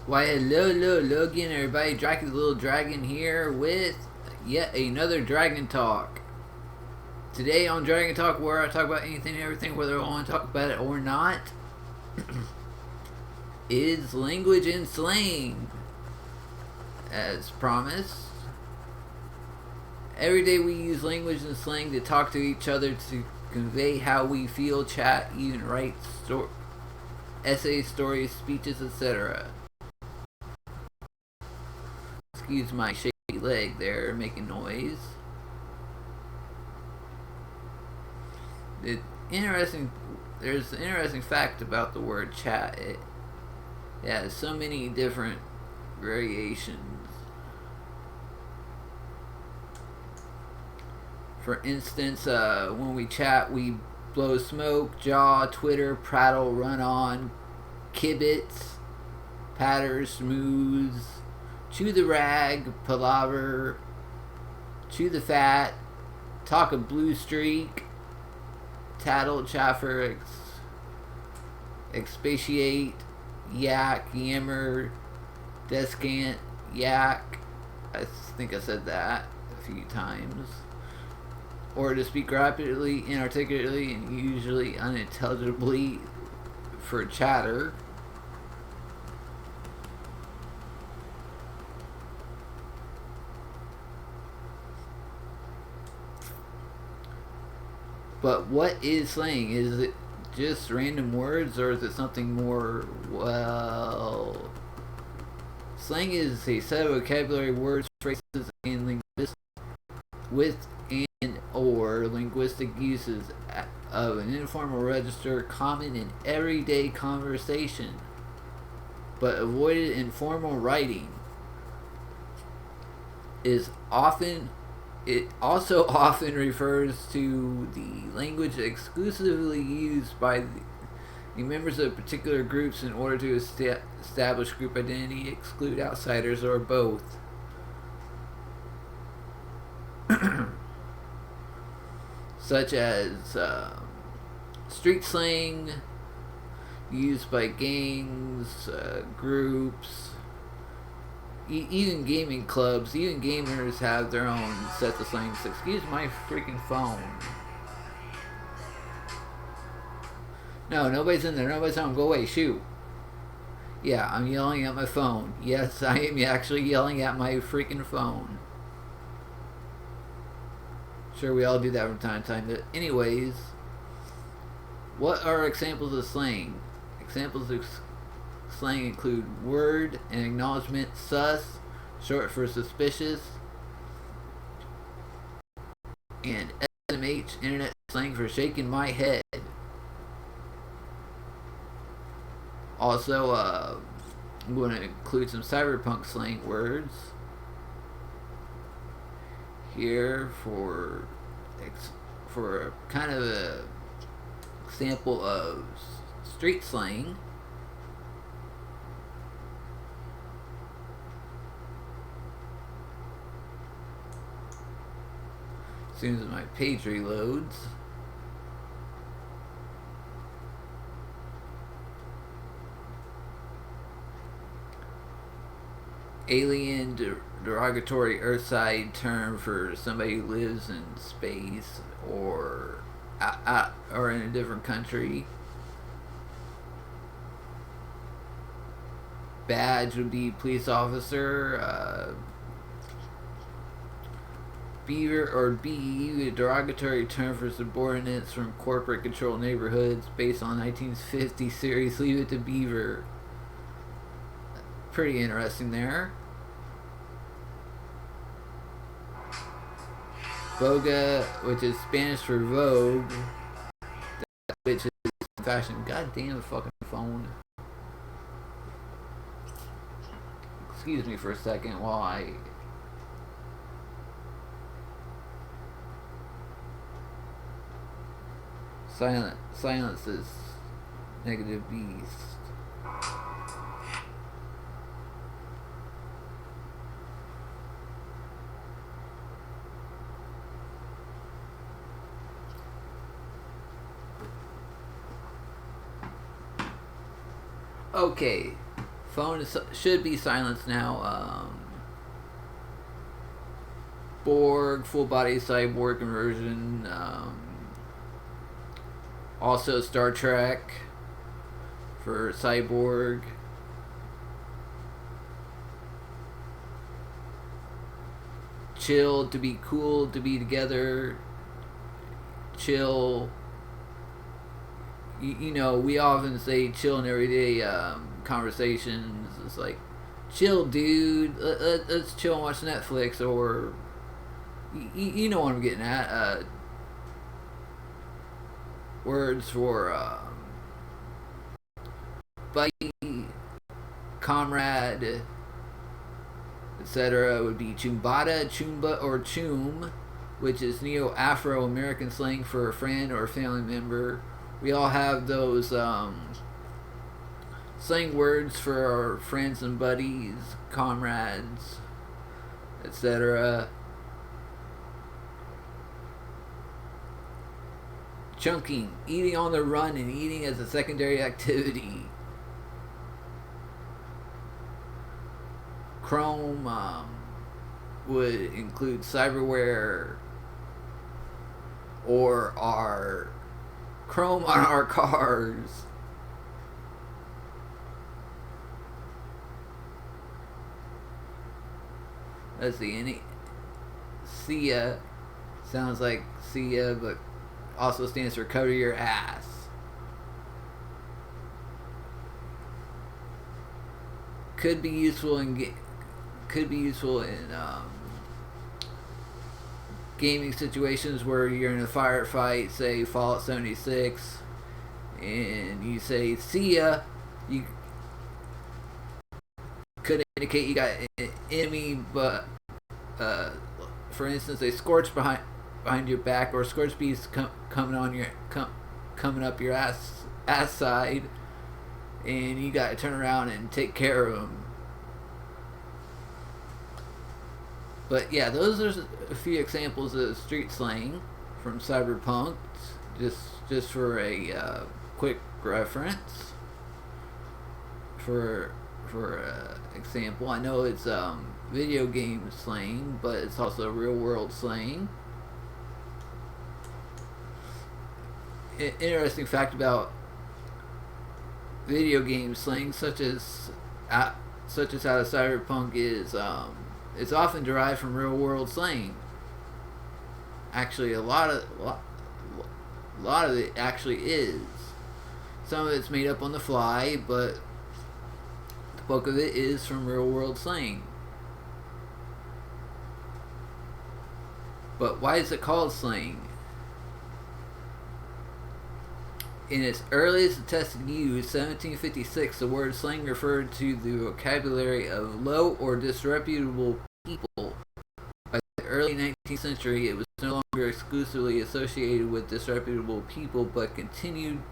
Why, hello again, everybody. Dracula the Little Dragon here with yet another Dragon Talk. Today on Dragon Talk, where I talk about anything and everything, whether I want to talk about it or not, is language and slang. As promised, every day we use language and slang to talk to each other, to convey how we feel, chat, even write essays, stories, speeches, etc. Excuse my shaky leg there, making noise. There's an interesting fact about the word chat. It has so many different variations. For instance, when we chat, we blow smoke, jaw, twitter, prattle, run on, kibitz, patter, smooth, chew the rag, palaver, chew the fat, talk a blue streak, tattle, chaffer, expatiate, yak, yammer, descant, yak. I think I said that a few times. Or to speak rapidly, inarticulately, and usually unintelligibly for chatter. But what is slang? Is it just random words, or is it something more? Well, slang is a set of vocabulary, words, phrases, and linguistic uses of an informal register common in everyday conversation, but avoided in formal writing. It also often refers to the language exclusively used by the members of particular groups in order to establish group identity, exclude outsiders, or both. Such as street slang used by gangs, groups, even gaming clubs. Even gamers have their own sets of slang. So excuse my freaking phone. No, nobody's in there. Nobody's home. Go away. Shoot. Yeah, I'm yelling at my phone. Yes, I am actually yelling at my freaking phone. Sure, we all do that from time to time. But anyways, what are examples of slang? Examples of slang include word and acknowledgement, sus, short for suspicious, and SMH, internet slang for shaking my head. Also, I'm going to include some cyberpunk slang words here for kind of a example of street slang. As soon as my page reloads. Alien, derogatory earthside term for somebody who lives in space or in a different country. Badge would be police officer. Beaver or BE, a derogatory term for subordinates from corporate controlled neighborhoods based on 1950 series Leave It to Beaver. Pretty interesting there. Voga, which is Spanish for Vogue, which is fashion. God damn the fucking phone. Excuse me for a second while I silence this negative beast. Okay, phone should be silenced now. Borg, full body cyborg conversion. Also Star Trek for cyborg. Chill, to be cool, to be together. Chill. You know, we often say chill in everyday conversations. It's like, chill, dude. Let's chill and watch Netflix. Or, you know what I'm getting at. Words for buddy, comrade, etc. would be chumbada, chumba, or chum, which is Neo-Afro-American slang for a friend or a family member. We all have those slang words for our friends and buddies, comrades, etc. Chunking, eating on the run and eating as a secondary activity. Chrome would include cyberware or our chrome on our cars. Let's see, SIA sounds like SIA, but also stands for cover your ass. Could be useful in gaming situations where you're in a firefight, say Fallout 76, and you say "see ya." You could indicate you got an enemy, but for instance, a scorch behind your back, or a scorch beast coming up your ass side, and you got to turn around and take care of them. But yeah, those are a few examples of street slang from Cyberpunk, just for a quick reference. For example, I know it's video game slang, but it's also real world slang. Interesting fact about video game slang, such as out of Cyberpunk, is it's often derived from real world slang. Actually, a lot of it actually is. Some of it's made up on the fly, but the bulk of it is from real world slang. But why is it called slang? In its earliest attested use, 1756, the word slang referred to the vocabulary of low or disreputable people. By the early 19th century, it was no longer exclusively associated with disreputable people, but continued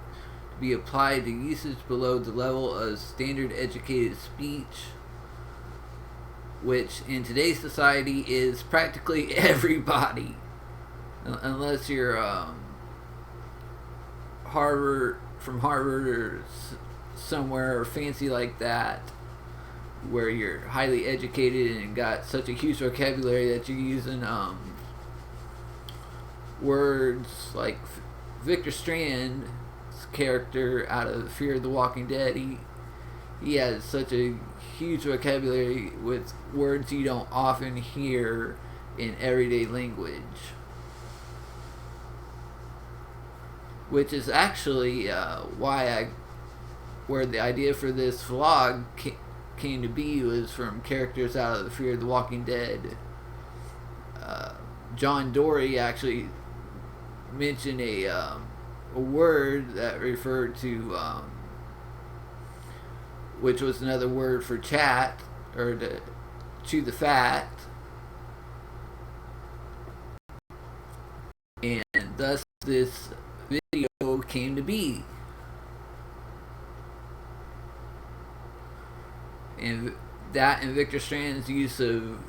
to be applied to usage below the level of standard educated speech, which in today's society is practically everybody, unless you're from Harvard or somewhere fancy like that, where you're highly educated and got such a huge vocabulary that you're using words like Victor Strand's character out of Fear of the Walking Dead. He has such a huge vocabulary with words you don't often hear in everyday language. Which is actually where the idea for this vlog came to be, was from characters out of the Fear of the Walking Dead. John Dory actually mentioned a word that referred to, which was another word for chat, or to chew the fat, and thus this video came to be. And that and Victor Strand's use of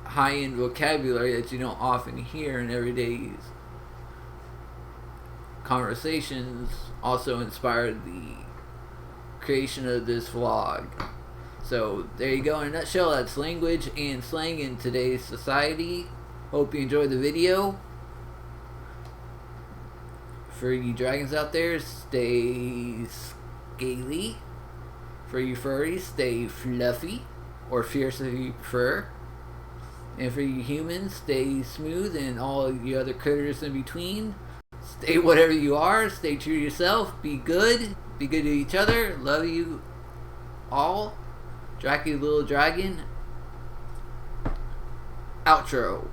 high-end vocabulary that you don't often hear in everyday conversations also inspired the creation of this vlog. So there you go in a nutshell. That's language and slang in today's society. Hope you enjoyed the video. For you dragons out there, stay scaly. For you furries, stay fluffy or fierce if you prefer. And for you humans, stay smooth, and all you other critters in between, stay whatever you are. Stay true to yourself. Be good. Be good to each other. Love you all. Dracula Little Dragon. Outro.